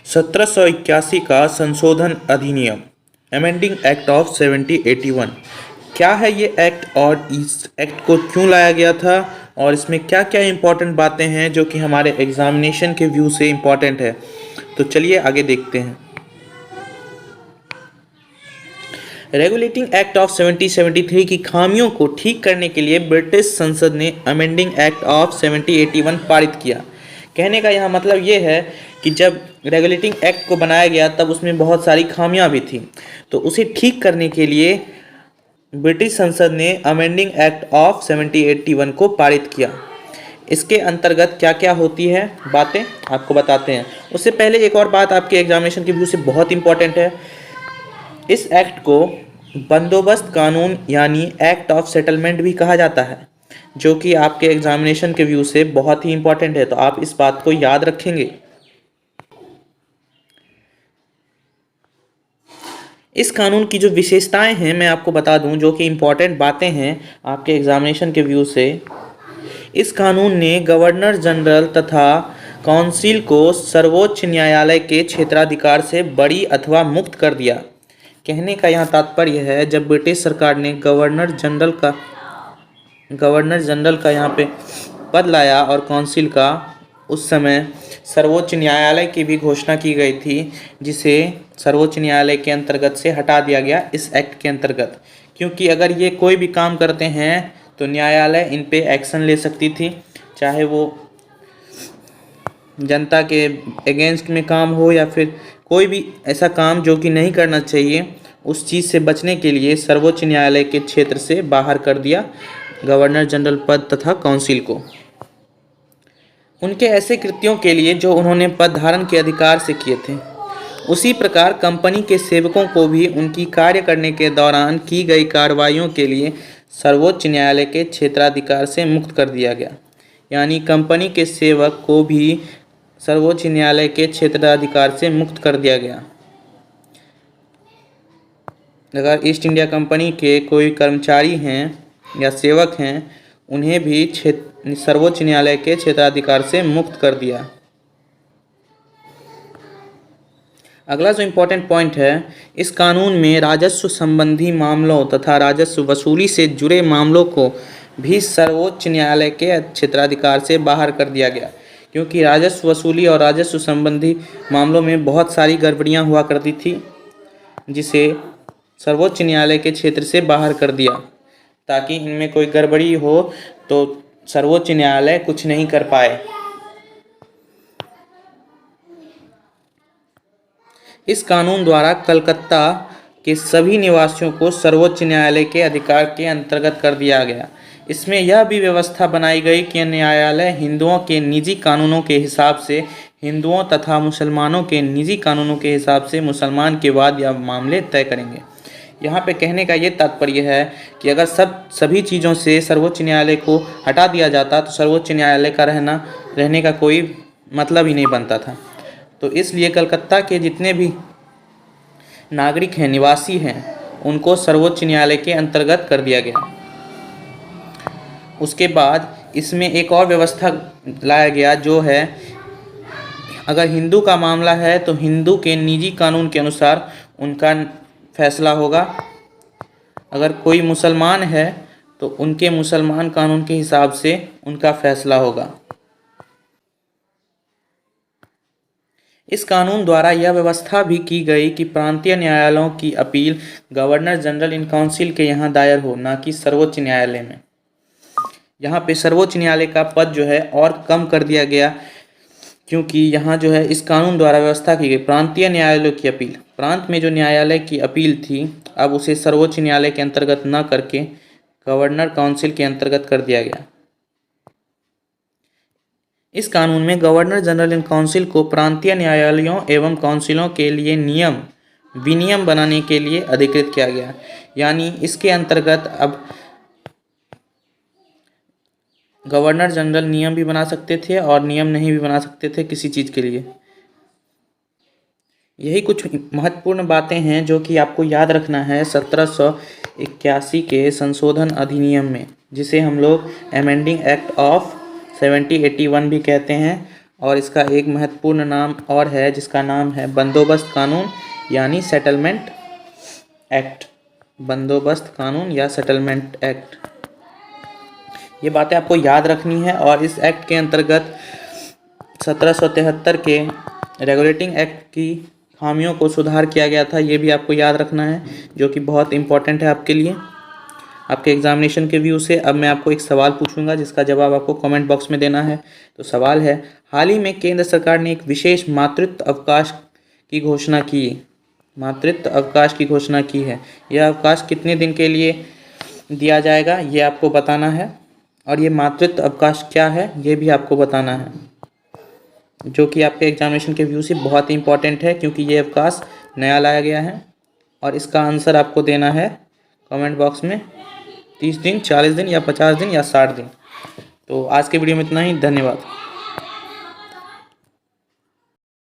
1781 का संशोधन अधिनियम अमेंडिंग एक्ट ऑफ 1781 क्या है ये एक्ट और इस एक्ट को क्यों लाया गया था और इसमें क्या क्या इंपॉर्टेंट बातें हैं जो कि हमारे एग्जामिनेशन के व्यू से इंपॉर्टेंट है। तो चलिए आगे देखते हैं। रेगुलेटिंग एक्ट ऑफ 1773 की खामियों को ठीक करने के लिए ब्रिटिश संसद ने अमेंडिंग एक्ट ऑफ 1781 पारित किया। कहने का यहाँ मतलब ये है कि जब रेगुलेटिंग एक्ट को बनाया गया तब उसमें बहुत सारी खामियां भी थी, तो उसे ठीक करने के लिए ब्रिटिश संसद ने अमेंडिंग एक्ट ऑफ 1781 को पारित किया। इसके अंतर्गत क्या क्या होती है बातें आपको बताते हैं। उससे पहले एक और बात आपके एग्जामिनेशन के व्यू से बहुत इंपॉर्टेंट है। इस एक्ट को बंदोबस्त कानून यानी एक्ट ऑफ सेटलमेंट भी कहा जाता है, जो कि आपके एग्जामिनेशन के व्यू से बहुत ही इंपॉर्टेंट है, तो आप इस बात को याद रखेंगे। इस कानून की जो विशेषताएं हैं मैं आपको बता दूं, जो कि इंपॉर्टेंट बातें हैं आपके एग्जामिनेशन के व्यू से। इस कानून ने गवर्नर जनरल तथा काउंसिल को सर्वोच्च न्यायालय के क्षेत्राधिकार से बरी अथवा मुक्त कर दिया। कहने का यहाँ तात्पर्य है, जब ब्रिटिश सरकार ने गवर्नर जनरल का यहाँ पे पद लाया और काउंसिल का, उस समय सर्वोच्च न्यायालय की भी घोषणा की गई थी, जिसे सर्वोच्च न्यायालय के अंतर्गत से हटा दिया गया इस एक्ट के अंतर्गत। क्योंकि अगर ये कोई भी काम करते हैं तो न्यायालय इन पे एक्शन ले सकती थी, चाहे वो जनता के अगेंस्ट में काम हो या फिर कोई भी ऐसा काम जो कि नहीं करना चाहिए, उस चीज़ से बचने के लिए सर्वोच्च न्यायालय के क्षेत्र से बाहर कर दिया गवर्नर जनरल पद तथा काउंसिल को, उनके ऐसे कृत्यों के लिए जो उन्होंने पद धारण के अधिकार से किए थे। उसी प्रकार कंपनी के सेवकों को भी उनकी कार्य करने के दौरान की गई कार्रवाइयों के लिए सर्वोच्च न्यायालय के क्षेत्राधिकार से मुक्त कर दिया गया। यानी कंपनी के सेवक को भी सर्वोच्च न्यायालय के क्षेत्राधिकार से मुक्त कर दिया गया। अगर ईस्ट इंडिया कंपनी के कोई कर्मचारी हैं या सेवक हैं, उन्हें भी सर्वोच्च न्यायालय के क्षेत्राधिकार से मुक्त कर दिया। अगला जो इम्पोर्टेंट पॉइंट है, इस कानून में राजस्व संबंधी मामलों तथा राजस्व वसूली से जुड़े मामलों को भी सर्वोच्च न्यायालय के क्षेत्राधिकार से बाहर कर दिया गया। क्योंकि राजस्व वसूली और राजस्व संबंधी मामलों में बहुत सारी गड़बड़ियां हुआ करती थी, जिसे सर्वोच्च न्यायालय के क्षेत्र से बाहर कर दिया, ताकि इनमें कोई गड़बड़ी हो तो सर्वोच्च न्यायालय कुछ नहीं कर पाए। इस कानून द्वारा कलकत्ता के सभी निवासियों को सर्वोच्च न्यायालय के अधिकार के अंतर्गत कर दिया गया। इसमें यह भी व्यवस्था बनाई गई कि न्यायालय हिंदुओं के निजी कानूनों के हिसाब से हिंदुओं तथा मुसलमानों के निजी कानूनों के हिसाब से मुसलमान के वाद या मामले तय करेंगे। यहाँ पे कहने का ये तात्पर्य है कि अगर सभी चीज़ों से सर्वोच्च न्यायालय को हटा दिया जाता तो सर्वोच्च न्यायालय का रहने का कोई मतलब ही नहीं बनता था। तो इसलिए कलकत्ता के जितने भी नागरिक हैं, निवासी हैं, उनको सर्वोच्च न्यायालय के अंतर्गत कर दिया गया। उसके बाद इसमें एक और व्यवस्था लाया गया, जो है अगर हिंदू का मामला है तो हिंदू के निजी कानून के अनुसार उनका फैसला होगा। अगर कोई मुसलमान है तो उनके मुसलमान कानून के हिसाब से उनका फैसला होगा। इस कानून द्वारा यह व्यवस्था भी की गई कि प्रांतीय न्यायालयों की appeal governor general in council के यहाँ दायर हो, ना कि सर्वोच्च न्यायालय में। यहाँ पे सर्वोच्च न्यायालय का पद जो है और कम कर दिया गया, क्योंकि यहाँ जो है इस कानून द्वारा व्यवस्था की गई प्रांतीय न्यायालयों की अपील, प्रांत में जो न्यायालय की अपील थी, अब उसे सर्वोच्च न्यायालय के अंतर्गत न करके गवर्नर काउंसिल के अंतर्गत कर दिया गया। इस कानून में गवर्नर जनरल इन काउंसिल को प्रांतीय न्यायालयों एवं काउंसिलों के लिए विनियम बनाने के लिए अधिकृत किया गया। यानी इसके अंतर्गत अब गवर्नर जनरल नियम भी बना सकते थे और नियम नहीं भी बना सकते थे किसी चीज़ के लिए। यही कुछ महत्वपूर्ण बातें हैं जो कि आपको याद रखना है 1781 के संशोधन अधिनियम में, जिसे हम लोग अमेंडिंग एक्ट ऑफ 1781 भी कहते हैं और इसका एक महत्वपूर्ण नाम और है जिसका नाम है बंदोबस्त कानून यानी सेटलमेंट एक्ट। बंदोबस्त कानून या सेटलमेंट एक्ट, ये बातें आपको याद रखनी है। और इस एक्ट के अंतर्गत 1773 के रेगुलेटिंग एक्ट की खामियों को सुधार किया गया था, ये भी आपको याद रखना है, जो कि बहुत इंपॉर्टेंट है आपके लिए, आपके एग्जामिनेशन के व्यू से। अब मैं आपको एक सवाल पूछूंगा जिसका जवाब आपको कमेंट बॉक्स में देना है। तो सवाल है, हाल ही में केंद्र सरकार ने एक विशेष मातृत्व अवकाश की घोषणा की। मातृत्व अवकाश की घोषणा की है। यह अवकाश कितने दिन के लिए दिया जाएगा ये आपको बताना है, और ये मातृत्व अवकाश क्या है ये भी आपको बताना है, जो कि आपके एग्जामिनेशन के व्यू से बहुत ही इंपॉर्टेंट है, क्योंकि ये अवकाश नया लाया गया है। और इसका आंसर आपको देना है कमेंट बॉक्स में, 30 दिन, 40 दिन या 50 दिन या 60 दिन। तो आज के वीडियो में इतना ही, धन्यवाद।